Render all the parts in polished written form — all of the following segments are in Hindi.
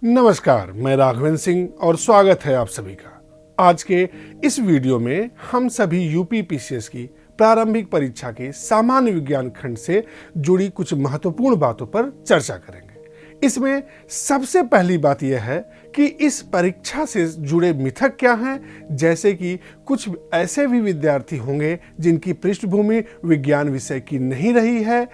नमस्कार, मैं राघवेंद्र सिंह और स्वागत है आप सभी का। आज के इस वीडियो में हम सभी यूपी पीसीएस की प्रारंभिक परीक्षा के सामान्य विज्ञान खंड से जुड़ी कुछ महत्वपूर्ण बातों पर चर्चा करेंगे। इसमें सबसे पहली बात यह है कि इस परीक्षा से जुड़े मिथक क्या हैं, जैसे कि कुछ ऐसे भी विद्यार्थी होंगे जिनकी पृष्ठभूमि विज्ञान विषय की नहीं रही है,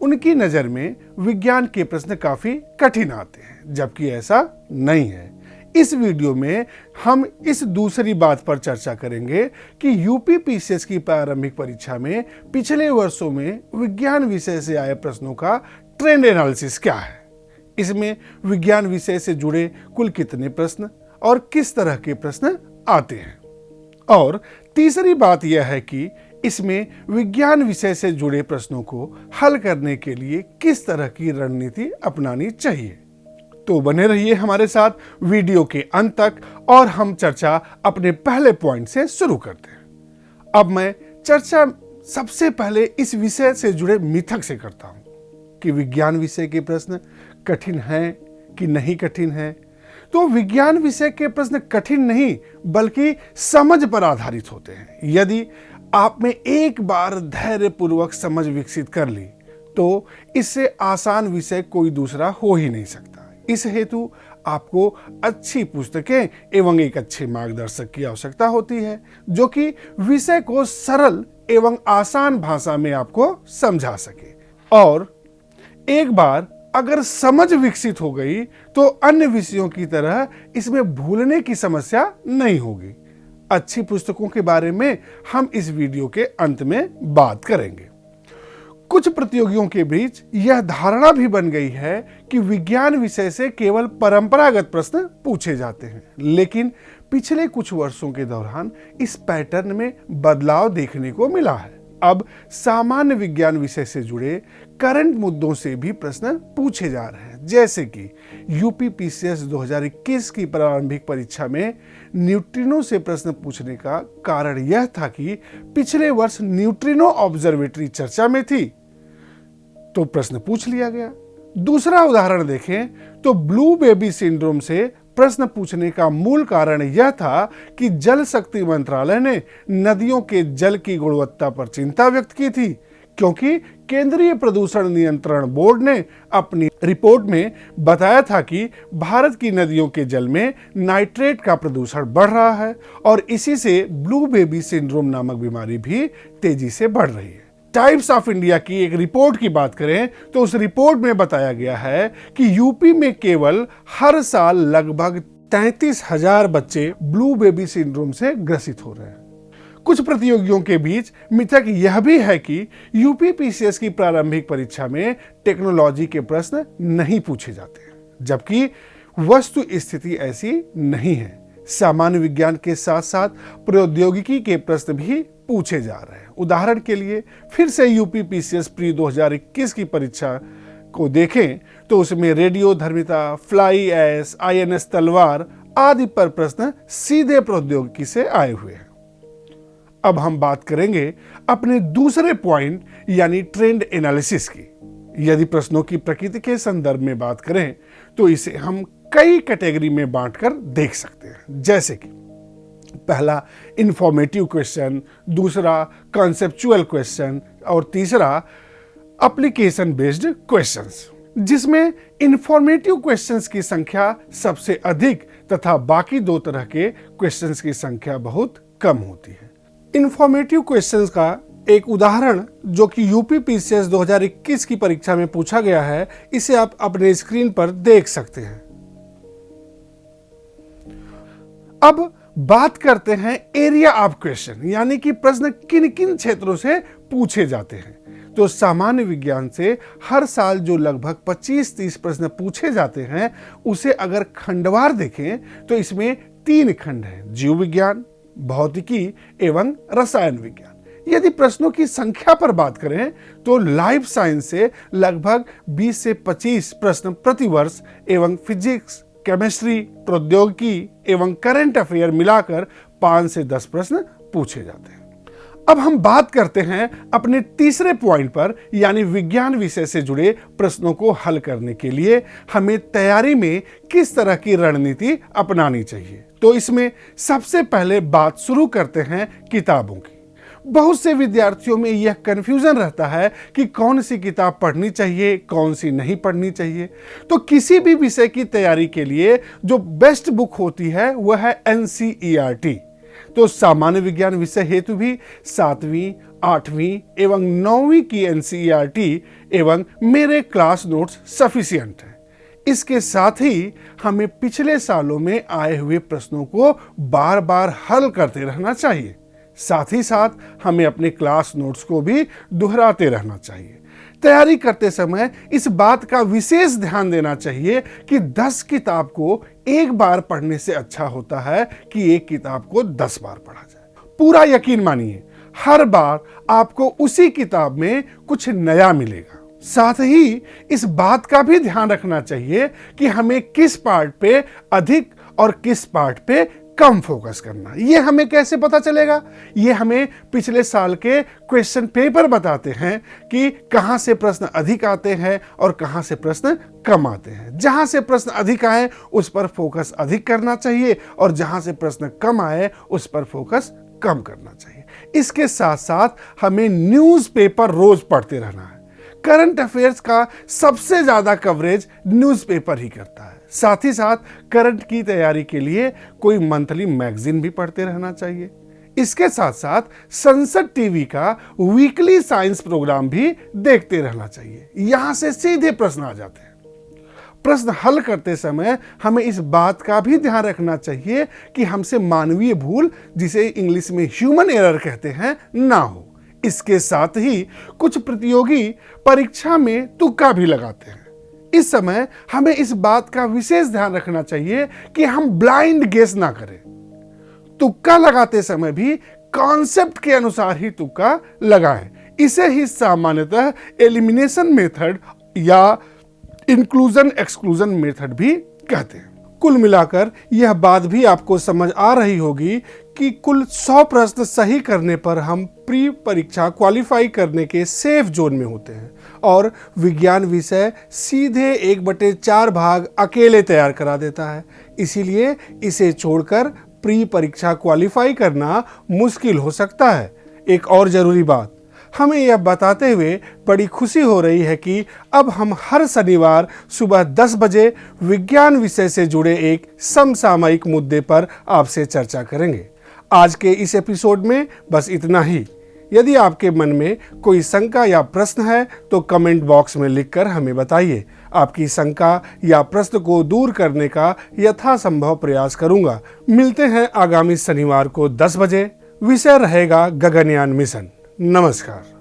उनकी नज़र में विज्ञान के प्रश्न काफ़ी कठिन आते हैं, जबकि ऐसा नहीं है। इस वीडियो में हम इस दूसरी बात पर चर्चा करेंगे कि यूपी पीसीएस की प्रारंभिक परीक्षा में पिछले वर्षों में विज्ञान विषय से आए प्रश्नों का ट्रेंड एनालिसिस क्या है, इसमें विज्ञान विषय से जुड़े कुल कितने प्रश्न और किस तरह के प्रश्न आते हैं, और तीसरी बात यह है कि इसमें विज्ञान विषय से जुड़े प्रश्नों को हल करने के लिए किस तरह की रणनीति अपनानी चाहिए। तो बने रहिए हमारे साथ वीडियो के अंत तक और हम चर्चा अपने पहले पॉइंट से शुरू करते हैं। अब मैं चर्चा सबसे पहले इस विषय से जुड़े मिथक से करता हूं कि विज्ञान विषय के प्रश्न कठिन हैं कि नहीं कठिन हैं। तो विज्ञान विषय के प्रश्न कठिन नहीं बल्कि समझ पर आधारित होते हैं। यदि आप में एक बार धैर्यपूर्वक समझ विकसित कर ली तो इससे आसान विषय कोई दूसरा हो ही नहीं सकता। इस हेतु आपको अच्छी पुस्तकें एवं एक अच्छे मार्गदर्शक की आवश्यकता होती है, जो कि विषय को सरल एवं आसान भाषा में आपको समझा सके। और एक बार अगर समझ विकसित हो गई तो अन्य विषयों की तरह इसमें भूलने की समस्या नहीं होगी। अच्छी पुस्तकों के बारे में हम इस वीडियो के अंत में बात करेंगे। कुछ प्रतियोगियों के बीच यह धारणा भी बन गई है कि विज्ञान विषय से केवल परंपरागत प्रश्न पूछे जाते हैं, लेकिन पिछले कुछ वर्षों के दौरान इस पैटर्न में बदलाव देखने को मिला है। अब सामान्य विज्ञान विषय से जुड़े करंट मुद्दों से भी प्रश्न पूछे जा रहे हैं, जैसे कि यूपी पीसीएस 2021 की प्रारंभिक परीक्षा में न्यूट्रिनो से प्रश्न पूछने का कारण यह था कि पिछले वर्ष न्यूट्रिनो ऑब्जर्वेटरी चर्चा में थी, तो प्रश्न पूछ लिया गया। दूसरा उदाहरण देखें तो ब्लू बेबी सिंड्रोम से प्रश्न पूछने का मूल कारण यह था कि जल शक्ति मंत्रालय ने नदियों के जल की गुणवत्ता पर चिंता व्यक्त की थी, क्योंकि केंद्रीय प्रदूषण नियंत्रण बोर्ड ने अपनी रिपोर्ट में बताया था कि भारत की नदियों के जल में नाइट्रेट का प्रदूषण बढ़ रहा है और इसी से ब्लू बेबी सिंड्रोम नामक बीमारी भी तेजी से बढ़ रही है। टाइम्स ऑफ इंडिया की एक रिपोर्ट की बात करें तो उस रिपोर्ट में बताया गया है कि यूपी में केवल हर साल लगभग 33,000 बच्चे ब्लू बेबी सिंड्रोम से ग्रसित हो रहे हैं। कुछ प्रतियोगियों के बीच मिथक यह भी है कि यूपी पीसीएस की प्रारंभिक परीक्षा में टेक्नोलॉजी के प्रश्न नहीं पूछे जाते, जबकि वस्तु स्थिति ऐसी नहीं है। सामान्य विज्ञान के साथ साथ प्रौद्योगिकी के प्रश्न भी पूछे जा रहे हैं। उदाहरण के लिए फिर से यूपी पीसीएस प्री 2021 की परीक्षा को देखें तो उसमें रेडियो धर्मिता, फ्लाई ऐश, आईएनएस तलवार आदि पर प्रश्न सीधे प्रौद्योगिकी से आए हुए हैं। अब हम बात करेंगे अपने दूसरे पॉइंट यानी ट्रेंड एनालिसिस की। यदि प्रश्नों की प्रकृति के संदर्भ में बात करें तो इसे हम कई कैटेगरी में बांटकर देख सकते हैं, जैसे कि पहला इंफॉर्मेटिव क्वेश्चन, दूसरा कॉन्सेप्चुअल क्वेश्चन और तीसरा एप्लीकेशन बेस्ड क्वेश्चंस, जिसमें इंफॉर्मेटिव क्वेश्चंस की संख्या सबसे अधिक तथा बाकी दो तरह के क्वेश्चंस की संख्या बहुत कम होती है। इंफॉर्मेटिव क्वेश्चंस का एक उदाहरण जो कि यूपी पीसीएस 2021 की परीक्षा में पूछा गया है, इसे आप अपने स्क्रीन पर देख सकते हैं। अब बात करते हैं एरिया ऑफ क्वेश्चन, यानी कि प्रश्न किन किन क्षेत्रों से पूछे जाते हैं। तो सामान्य विज्ञान से हर साल जो लगभग 25-30 प्रश्न पूछे जाते हैं, उसे अगर खंडवार देखें तो इसमें 3 खंड हैं: जीव विज्ञान, भौतिकी एवं रसायन विज्ञान। यदि प्रश्नों की संख्या पर बात करें तो लाइफ साइंस से लगभग 20 से 25 प्रश्न प्रतिवर्ष एवं फिजिक्स, केमिस्ट्री, प्रौद्योगिकी एवं करंट अफेयर मिलाकर 5 से 10 प्रश्न पूछे जाते हैं। अब हम बात करते हैं अपने तीसरे पॉइंट पर, यानी विज्ञान विषय से जुड़े प्रश्नों को हल करने के लिए हमें तैयारी में किस तरह की रणनीति अपनानी चाहिए। तो इसमें सबसे पहले बात शुरू करते हैं किताबों की। बहुत से विद्यार्थियों में यह कंफ्यूजन रहता है कि कौन सी किताब पढ़नी चाहिए, कौन सी नहीं पढ़नी चाहिए। तो किसी भी विषय की तैयारी के लिए जो बेस्ट बुक होती है वह है NCERT। तो सामान्य विज्ञान विषय हेतु भी 7वीं, 8वीं एवं 9वीं की NCERT एवं मेरे क्लास नोट्स सफिशिएंट है। इसके साथ ही हमें पिछले सालों में आए हुए प्रश्नों को बार बार हल करते रहना चाहिए। साथ ही साथ हमें अपने क्लास नोट्स को भी दोहराते रहना चाहिए। तैयारी करते समय इस बात का विशेष ध्यान देना चाहिए कि 10 किताब को एक बार पढ़ने से अच्छा होता है कि एक किताब को 10 बार पढ़ा जाए। पूरा यकीन मानिए, हर बार आपको उसी किताब में कुछ नया मिलेगा। साथ ही इस बात का भी ध्यान रखना चाहिए कि हमें किस पार्ट पे अधिक और किस पार्ट पे कम फोकस करना। ये हमें कैसे पता चलेगा? ये हमें पिछले साल के क्वेश्चन पेपर बताते हैं कि कहां से प्रश्न अधिक आते हैं और कहां से प्रश्न कम आते हैं। जहां से प्रश्न अधिक आए उस पर फोकस अधिक करना चाहिए और जहां से प्रश्न कम आए उस पर फोकस कम करना चाहिए। इसके साथ साथ हमें न्यूज़पेपर रोज पढ़ते रहना है। करंट अफेयर्स का सबसे ज्यादा कवरेज न्यूज़पेपर ही करता है। साथ ही साथ करंट की तैयारी के लिए कोई मंथली मैगजीन भी पढ़ते रहना चाहिए। इसके साथ साथ संसद टीवी का वीकली साइंस प्रोग्राम भी देखते रहना चाहिए। यहां से सीधे प्रश्न आ जाते हैं। प्रश्न हल करते समय हमें इस बात का भी ध्यान रखना चाहिए कि हमसे मानवीय भूल, जिसे इंग्लिश में ह्यूमन एरर कहते हैं, ना हो। इसके साथ ही कुछ प्रतियोगी परीक्षा में तुक्का भी लगाते हैं। इस समय हमें इस बात का विशेष ध्यान रखना चाहिए कि हम ब्लाइंड गेस ना करें। तुक्का लगाते समय भी कॉन्सेप्ट के अनुसार ही तुक्का लगाएं। इसे ही सामान्यतः एलिमिनेशन मेथड या इंक्लूजन एक्सक्लूजन मेथड भी कहते हैं। कुल मिलाकर यह बात भी आपको समझ आ रही होगी कि कुल 100 प्रश्न सही करने पर हम प्री परीक्षा क्वालिफाई करने के सेफ जोन में होते हैं और विज्ञान विषय सीधे 1/4 भाग अकेले तैयार करा देता है। इसीलिए इसे छोड़कर प्री परीक्षा क्वालिफाई करना मुश्किल हो सकता है। एक और जरूरी बात, हमें यह बताते हुए बड़ी खुशी हो रही है कि अब हम हर शनिवार सुबह 10 बजे विज्ञान विषय से जुड़े एक समसामयिक मुद्दे पर आपसे चर्चा करेंगे। आज के इस एपिसोड में बस इतना ही। यदि आपके मन में कोई शंका या प्रश्न है तो कमेंट बॉक्स में लिखकर हमें बताइए। आपकी शंका या प्रश्न को दूर करने का यथासंभव प्रयास करूंगा। मिलते हैं आगामी शनिवार को 10 बजे। विषय रहेगा गगनयान मिशन। नमस्कार।